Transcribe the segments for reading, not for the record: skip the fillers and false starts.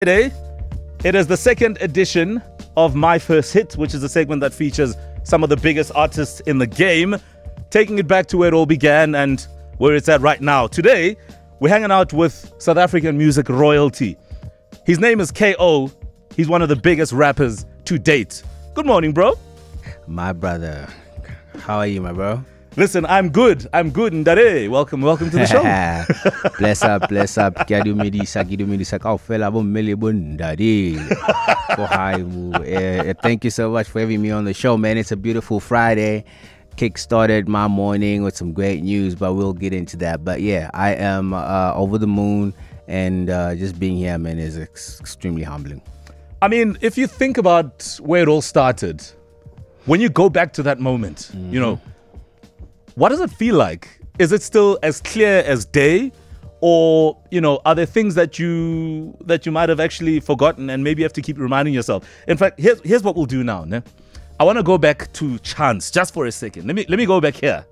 Today, it is the second edition of My First Hit, which is a segment that features some of the biggest artists in the game, taking it back to where it all began and where it's at right now. Today, we're hanging out with South African music royalty. His name is K.O. He's one of the biggest rappers to date. Good morning, bro. My brother. How are you, my bro? Listen, I'm good. Ndare. Welcome to the show. Bless up. Thank you so much for having me on the show, man. It's a beautiful Friday. Kick-started my morning with some great news, but we'll get into that. But yeah, I am over the moon, and just being here, man, is extremely humbling. I mean, if you think about where it all started, when you go back to that moment, you know, what does it feel like? Is it still as clear as day? Or, you know, are there things that you might have actually forgotten and maybe you have to keep reminding yourself? In fact, here's what we'll do now. Ne? I want to go back to Chance just for a second. Let me go back here.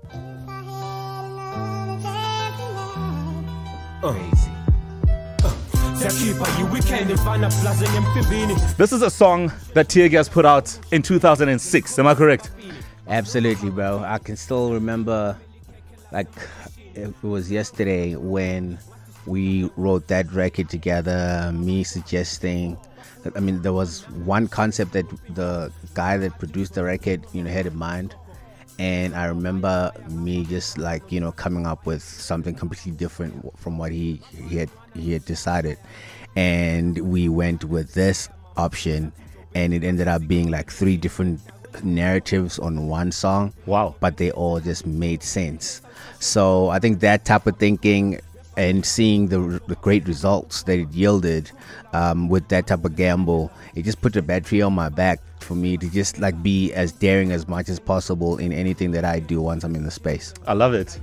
This is a song that Teargas put out in 2006. Am I correct? Absolutely, bro. I can still remember, like, it was yesterday when we wrote that record together, me suggesting, I mean, there was one concept that the guy that produced the record, you know, had in mind. And I remember me just, like, you know, coming up with something completely different from what he had decided. And we went with this option, and it ended up being like 3 different narratives on one song. Wow. But they all just made sense. So I think that type of thinking and seeing the great results that it yielded with that type of gamble, it just put the battery on my back for me to just like be as daring as much as possible in anything that I do once I'm in the space. I love it.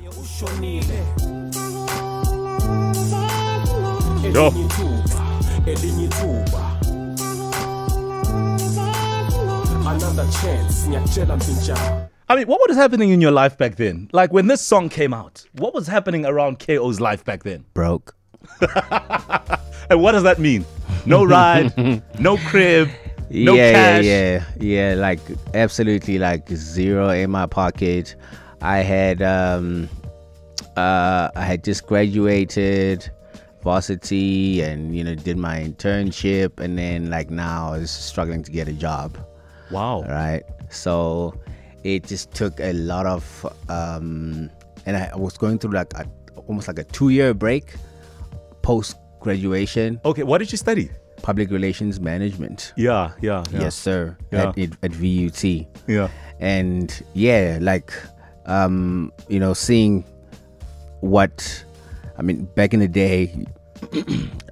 Yo. Another chance. I mean, what was happening in your life back then? Like when this song came out, what was happening around K.O.'s life back then? Broke. And what does that mean? No ride, no crib, no cash. Yeah. Like absolutely, like zero in my pocket. I had just graduated varsity and, you know, did my internship, and then like now I was struggling to get a job. Wow. Right. So it just took a lot of and I was going through like almost like a 2-year break post graduation. Okay, what did you study? Public relations management. Yeah. Yes, sir. Yeah. At VUT. Yeah. And yeah, like you know, seeing what, I mean, back in the day,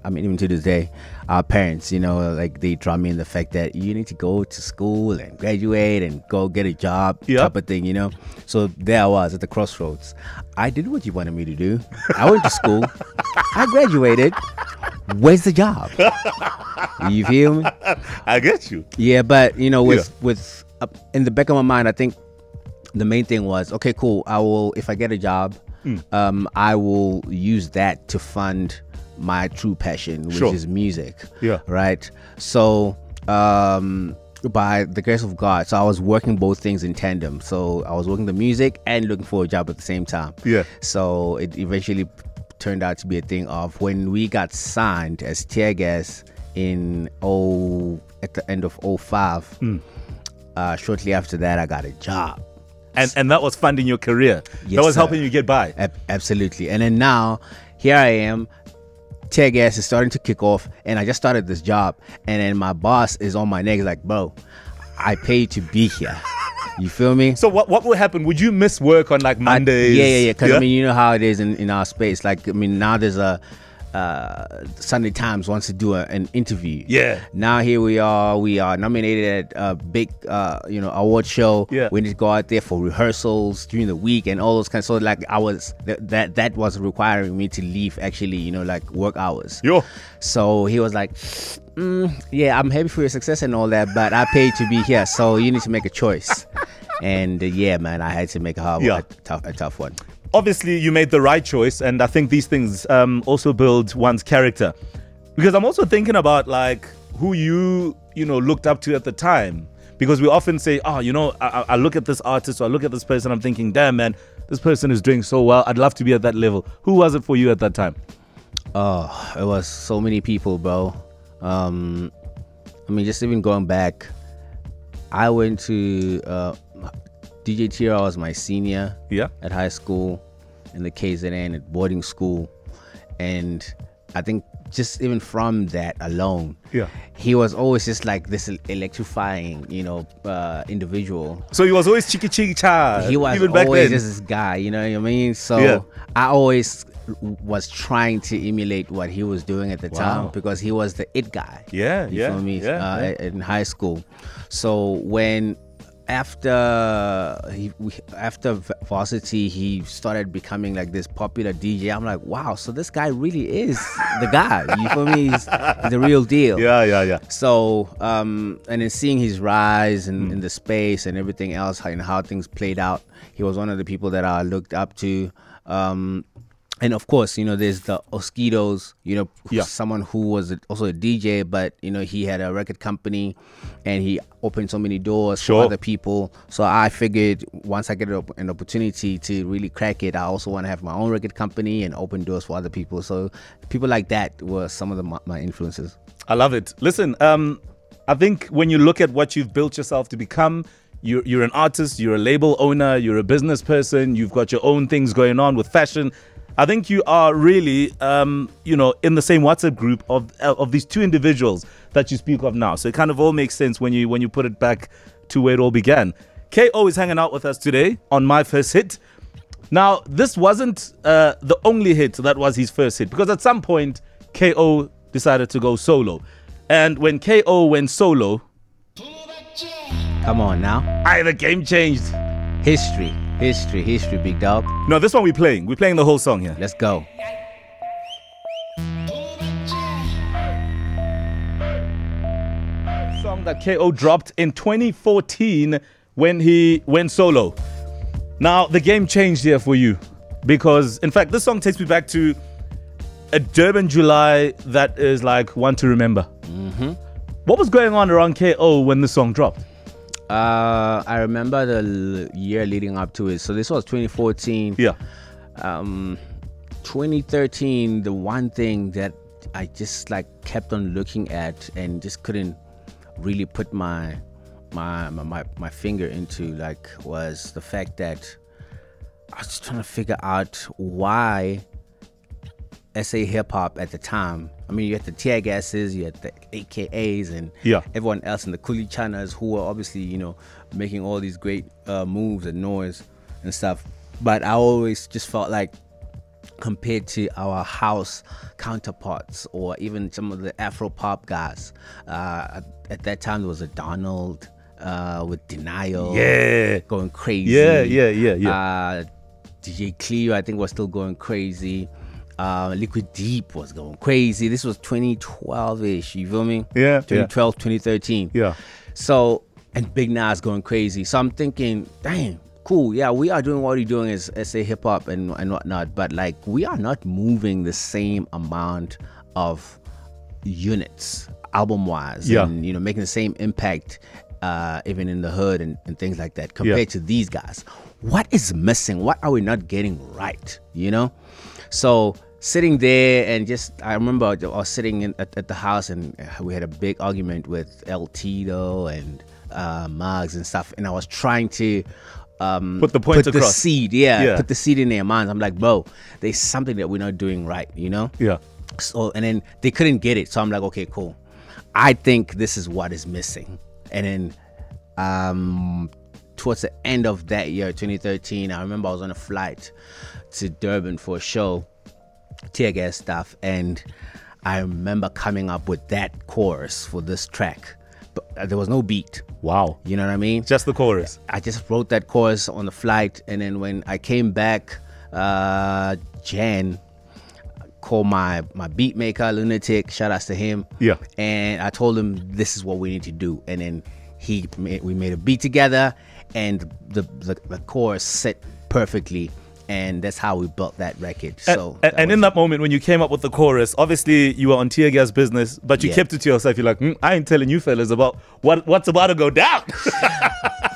I mean, even to this day, our parents, you know, like they draw me in the fact that you need to go to school and graduate and go get a job, type of thing, you know. So there I was at the crossroads. I did what you wanted me to do. I went to school. I graduated. Where's the job? You feel me? I get you. Yeah, but you know, with in the back of my mind, I think the main thing was, okay, cool. I will, if I get a job, I will use that to fund my true passion, which is music. Yeah. Right. So by the grace of God, so I was working both things in tandem. So I was working the music and looking for a job at the same time. Yeah. So it eventually turned out to be a thing of when we got signed as Teargas at the end of 05. Shortly after that, I got a job. And that was funding your career. Yes, that was helping you get by. Absolutely. And then now, here I am. Teargas is starting to kick off, and I just started this job, and then my boss is on my neck like, bro, I paid to be here. You feel me? So what would happen? Would you miss work on like Mondays? Yeah. Because I mean, you know how it is in our space. Like, I mean, now there's a Sunday Times wants to do an interview. Yeah. Now here we are nominated at a big you know, award show. Yeah. We need to go out there for rehearsals during the week and all those kinds. So like I was that was requiring me to leave actually, you know, like work hours. Yo. So he was like, yeah, I'm happy for your success and all that, but I paid to be here, so you need to make a choice. And yeah, man, I had to make a tough one. Obviously, you made the right choice, and I think these things also build one's character. Because I'm also thinking about like who you looked up to at the time. Because we often say, oh, I look at this artist or I look at this person, I'm thinking, damn, man, this person is doing so well. I'd love to be at that level. Who was it for you at that time? Oh, it was so many people, bro. I mean, just even going back, I went to DJ Tira was my senior at high school in the KZN at boarding school. And I think just even from that alone, he was always just like this electrifying, individual. So he was always cheeky child. He was even always back then. just this guy, you know what I mean? So I always was trying to emulate what he was doing at the time because he was the it guy. You feel me? In high school. So when after varsity, he started becoming like this popular DJ. I'm like, wow, so this guy really is the guy. You feel me? He's the real deal. So and then seeing his rise in the space and everything else and how things played out, he was one of the people that I looked up to. And of course, there's the Oskitos, someone who was also a DJ, but, he had a record company and he opened so many doors for other people. So I figured once I get an opportunity to really crack it, I also want to have my own record company and open doors for other people. So people like that were some of my influences. I love it. Listen, I think when you look at what you've built yourself to become, you're an artist, you're a label owner, you're a business person, you've got your own things going on with fashion. I think you are really, in the same WhatsApp group of these two individuals that you speak of now. So it kind of all makes sense when you put it back to where it all began. KO is hanging out with us today on My First Hit. Now, this wasn't the only hit that was his first hit, because at some point, KO decided to go solo. And when KO went solo... Come on now. The game changed. History, big dog. No, this one we're playing. We're playing the whole song here. Let's go. Song that KO dropped in 2014 when he went solo. Now, the game changed here for you because, in fact, this song takes me back to a Durban July that is like one to remember. What was going on around KO when this song dropped? I remember the year leading up to it. So this was 2014. 2013, the one thing that I just like kept on looking at and just couldn't really put my finger into was the fact that I was just trying to figure out why SA hip hop at the time. I mean, you had the tear gases, you had the AKAs, and everyone else in the Kuli Chanas who were obviously, making all these great moves and noise and stuff. But I always just felt like, compared to our house counterparts or even some of the Afro pop guys, at that time there was a Donald with Denial, going crazy. DJ Cleo, I think, was still going crazy. Liquid Deep was going crazy. This was 2012-ish, you feel me? 2012, 2013. So, and Big Nas going crazy. So I'm thinking, damn, cool. Yeah, we are doing what we're doing as SA hip hop and whatnot, but we are not moving the same amount of units album wise and making the same impact even in the hood and things like that compared to these guys. What is missing? What are we not getting right? So sitting there and I remember I was sitting at the house and we had a big argument with El Tito and Mugs and stuff, and I was trying to put the seed, put the seed in their minds. I'm like, bro, there's something that we're not doing right, So, and then they couldn't get it, so I'm like, okay, cool. I think this is what is missing. And then towards the end of that year, 2013, I remember I was on a flight to Durban for a show, tear gas stuff, and I remember coming up with that chorus for this track, but there was no beat. Wow. You know what I mean? Just the chorus. I just wrote that chorus on the flight, and then when I came back, Jan called my beat maker, Lunatic, shout outs to him. And I told him this is what we need to do, and then we made a beat together, and the chorus set perfectly. and that's how we built that record. And in that moment when you came up with the chorus, obviously you were on Tear Gas business, but you kept it to yourself. You're like, I ain't telling you fellas about what's about to go down.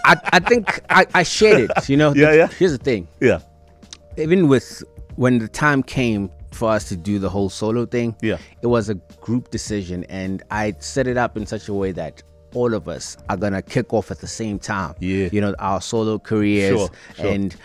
I think I shared it, you know. Here's the thing. Yeah. Even when the time came for us to do the whole solo thing, it was a group decision, and I set it up in such a way that all of us are gonna kick off at the same time. You know, our solo careers. Sure. And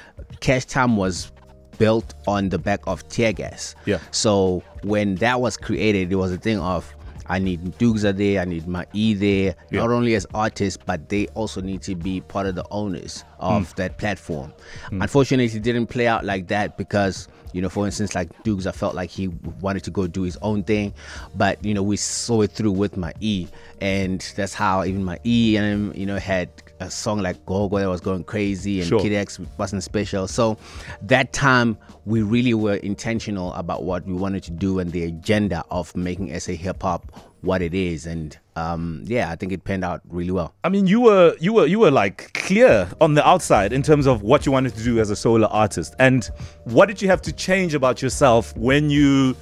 Cash Time was built on the back of Tear Gas. So when that was created, it was a thing of, I need Dugza there, I need my E there, not only as artists, but they also need to be part of the owners of that platform. Unfortunately, it didn't play out like that because, you know, for instance, like Dugza felt like he wanted to go do his own thing, but, you know, we saw it through with my E, and that's how even my E and, you know, had a song like Go Go that was going crazy, and Kid X wasn't special. So that time we really were intentional about what we wanted to do and the agenda of making SA hip hop what it is, and I think it panned out really well. I mean, you were like clear on the outside in terms of what you wanted to do as a solo artist. And what did you have to change about yourself when you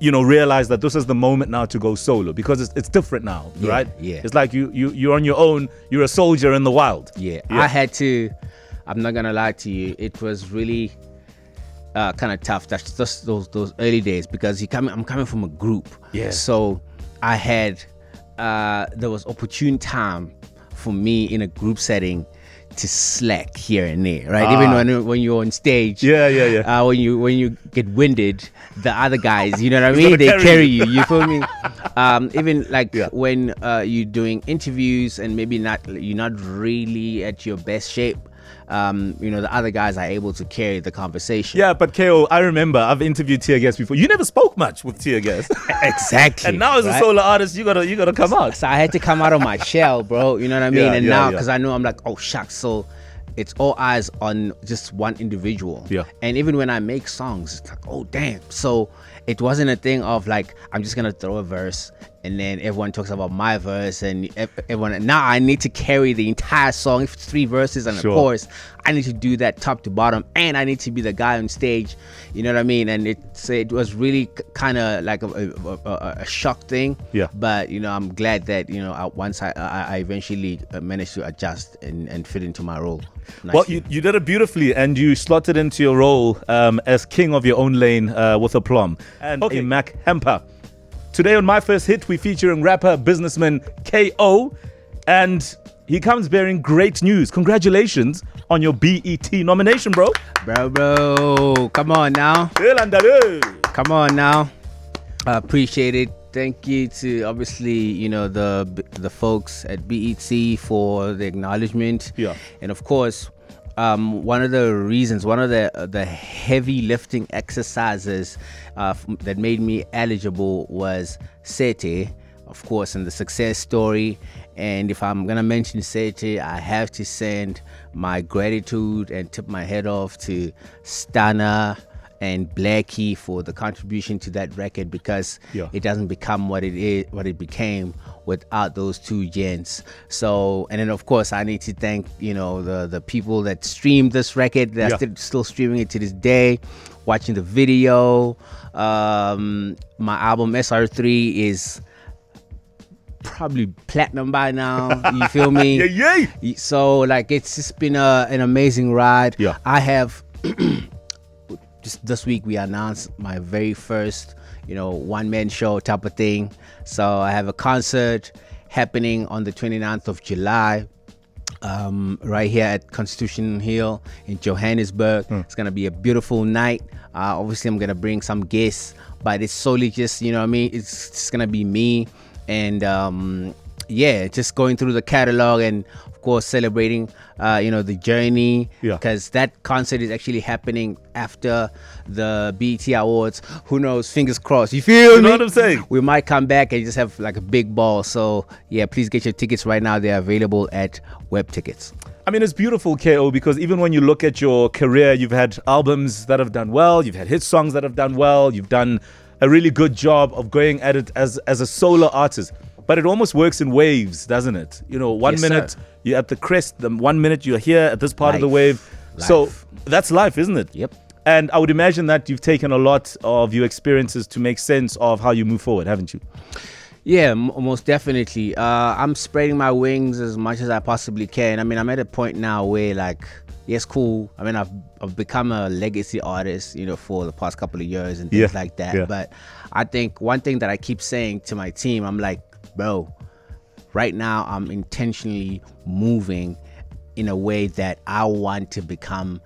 realize that this is the moment now to go solo? Because it's different now, right? It's like you're on your own. You're a soldier in the wild. I had to. I'm not gonna lie to you. It was really kind of tough. That's just those early days, because I'm coming from a group. So I had there was opportune time for me in a group setting to slack here and there, right? Even when you're on stage, when you get winded, the other guys, you know what I mean, they carry you. You feel me? Even like when you're doing interviews and maybe you're not really at your best shape, the other guys are able to carry the conversation. Yeah, but KO, I remember I've interviewed Tear Gas before. You never spoke much with Tear Gas. Exactly. And now as a solo artist, you gotta come out. So I had to come out of my shell, bro. You know what I mean? And now, because I know, I'm like, oh shucks. So it's all eyes on just one individual. And even when I make songs, it's like, oh damn. So it wasn't a thing of like, I'm just gonna throw a verse and then everyone talks about my verse, and everyone, now I need to carry the entire song. If it's 3 verses and a chorus, I need to do that top to bottom, and I need to be the guy on stage. You know what I mean? And it was really kind of like a shock thing. But I'm glad that once I eventually managed to adjust and fit into my role nicely. Well, you did it beautifully, and you slotted into your role as king of your own lane with aplomb and a Mac Hamper. Today on My First Hit, we're featuring rapper, businessman KO, and he comes bearing great news. Congratulations on your BET nomination, bro. Bro, come on now. Come on now. I appreciate it. Thank you to obviously, the folks at BET for the acknowledgement. And of course, one of the heavy lifting exercises that made me eligible was Sete, of course, and the success story. And if I'm gonna mention Sete, I have to send my gratitude and tip my head off to Stana and Blackie for the contribution to that record, because it doesn't become what it became without those 2 gents. So, and then of course I need to thank the people that streamed this record. They're still streaming it to this day, watching the video. My album SR3 is probably platinum by now. You feel me? So like, it's just been an amazing ride. I have just this week we announced my very first one-man show type of thing. So I have a concert happening on the 29th of July right here at Constitution Hill in Johannesburg. It's gonna be a beautiful night. Obviously I'm gonna bring some guests, but it's solely just it's just gonna be me, and just going through the catalog, and of course celebrating the journey, because that concert is actually happening after the BET Awards. Who knows, fingers crossed, you feel me? You know what I'm saying? We might come back and just have like a big ball. So yeah, please get your tickets right now. They're available at Web Tickets. I mean, it's beautiful, KO, because even when you look at your career, you've had albums that have done well, you've had hit songs that have done well, you've done a really good job of going at it as a solo artist. But it almost works in waves, doesn't it? One minute you're at the crest, the 1 minute you're here at this part of the wave, So that's life, isn't it? Yep. And I would imagine that you've taken a lot of your experiences to make sense of how you move forward, haven't you? Yeah, most definitely. I'm spreading my wings as much as I possibly can. I mean, I'm at a point now where, like, yes, cool. I mean, I've become a legacy artist, you know, for the past couple of years and things like that. Yeah. But I think one thing that I keep saying to my team, I'm like, bro, right now I'm intentionally moving in a way that I want to become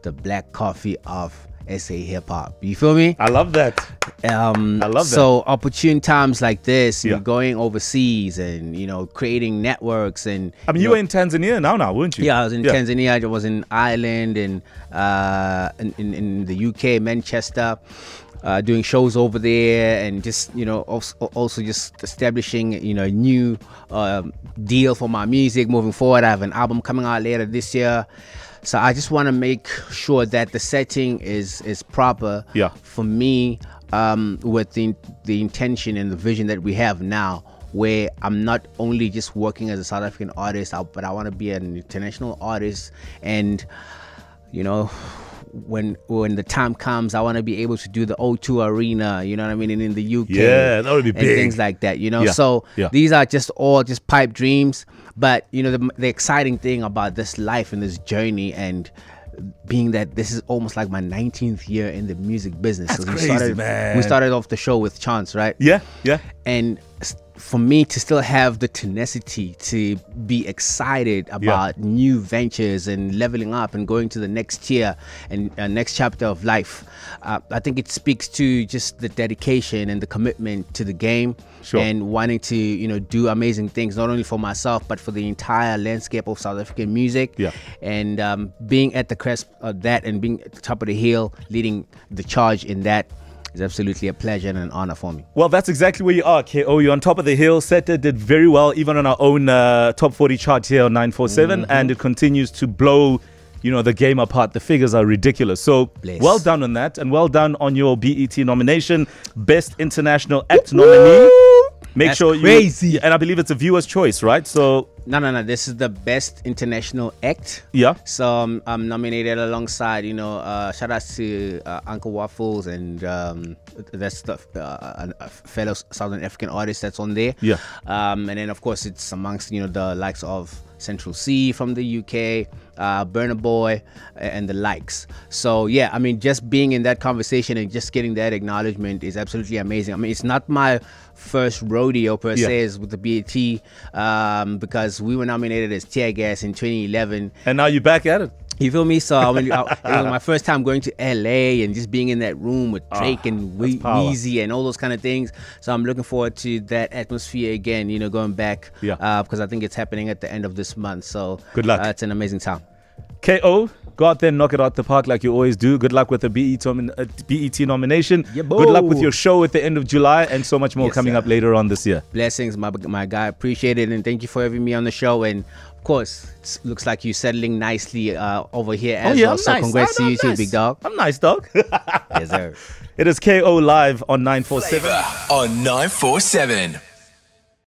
the Black Coffee of SA hip hop. You feel me? I love that. I love that. So opportune times like this, Yeah. you're going overseas and, you know, creating networks. And I mean, you were in Tanzania now, weren't you? yeah, I was in Tanzania. I was in Ireland and in the UK, Manchester, doing shows over there, and just, you know, also just establishing, you know, a new deal for my music moving forward. I have an album coming out later this year. So I just want to make sure that the setting is proper for me, with the intention and the vision that we have now, where I'm not only just working as a South African artist, but I want to be an international artist. And, you know, when the time comes, I want to be able to do the O2 Arena, you know what I mean, and in the UK. Yeah, that would be big. And things like that, you know. Yeah. So Yeah. these are just all just pipe dreams. But, you know, the exciting thing about this life and this journey, and being that this is almost like my 19th year in the music business. That's So crazy, man. We started off the show with Chance, right? Yeah, yeah. And for me to still have the tenacity to be excited about new ventures and leveling up and going to the next tier and next chapter of life, I think it speaks to just the dedication and the commitment to the game. Sure. And wanting to, you know, do amazing things, not only for myself, but for the entire landscape of South African music. Yeah. And being at the crest of that and being at the top of the hill, leading the charge in that, is absolutely a pleasure and an honor for me. Well, that's exactly where you are, KO. You're on top of the hill. Seta did very well, even on our own top 40 chart here on 947, and it continues to blow, you know, the game apart. The figures are ridiculous. So Bless. Well done on that, and well done on your BET nomination, Best International Act nominee. Make That's sure crazy. And I believe it's a viewer's choice, right? So No. This is the Best International Act. yeah. So I'm nominated alongside, you know, shout out to Uncle Waffles, and that's the a fellow Southern African artist that's on there. Yeah. And then of course it's amongst, you know, the likes of Central C from the UK, Burna Boy, and the likes. So yeah, I mean, just being in that conversation and just getting that acknowledgement is absolutely amazing. I mean, it's not my first rodeo per se is with the BET, because we were nominated as Tear Gas in 2011. And now you're back at it. You feel me? So it was my first time going to LA and just being in that room with Drake and Weezy and all those kind of things. So I'm looking forward to that atmosphere again, you know, going back, because I think it's happening at the end of this month. So good luck. It's an amazing time. KO, go out there and knock it out the park like you always do. Good luck with the BET nomination. Yeah, good luck with your show at the end of July, and so much more coming up later on this year. Blessings, my guy. Appreciate it, and thank you for having me on the show. And of course, it looks like you're settling nicely over here as well. I'm so nice. Congrats to you too, big dog. I'm nice, dog. Yes, sir. It is KO live on 947. On 947.